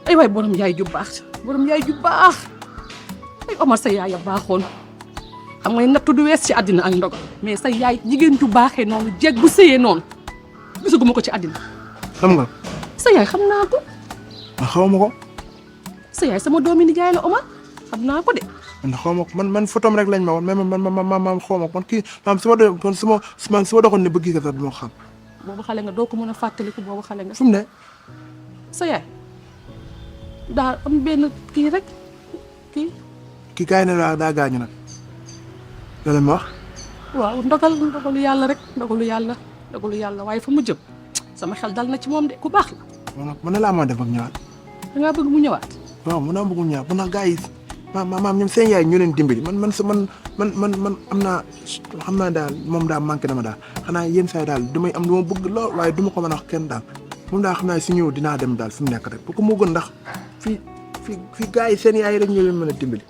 ay waay borom yaay ju baax ay Omar sa yaay a baaxoon xam nga nattu du wees ci àddina ak ndogal mais sa yaay jigéen ju baaxee noonu jeeg bu sëyee noonu gisaguma ko ci àddina. xam nga. sa yaay xam naa ko. xaw ma ko. sa yaay sama doomi nijaay la Omar xam naa ko de. man xaw ma ko man photom rek lañ ma woon mais man xaw ma ko man kii maam su ma doxoon ne bëgg sax du ma xam. boobu xale nga doo ko mën a fàttaliku boobu xale nga. fu mu ne. sa yaay daa am benn kii rek kii. kii kaay na daa gaañu nag. loolu ma wax. waaw ndogalu yàlla rek ndogalu yàlla waaye fa mu jëm sama xel dal na ci moom de ku baax la. man la amoon def ak ñëwaat. da ngaa bëgg mu ñëwaat. waaw mën naa bëgg mu ñëwaat bu ndax gars yi maam ñoom seen yaay ñu leen dimbali man am naa xam naa daal moom daal manqué na ma daal xanaa yenn saa yi daal damay am lu ma bëgg lool waaye du ma ko mën a wax kenn daal moom daal xam naa si ñëw dinaa dem daal fi mu nekk rek bu ko moo gën ndax fii gars yi seen yaay rek ñu leen mën a dimbali.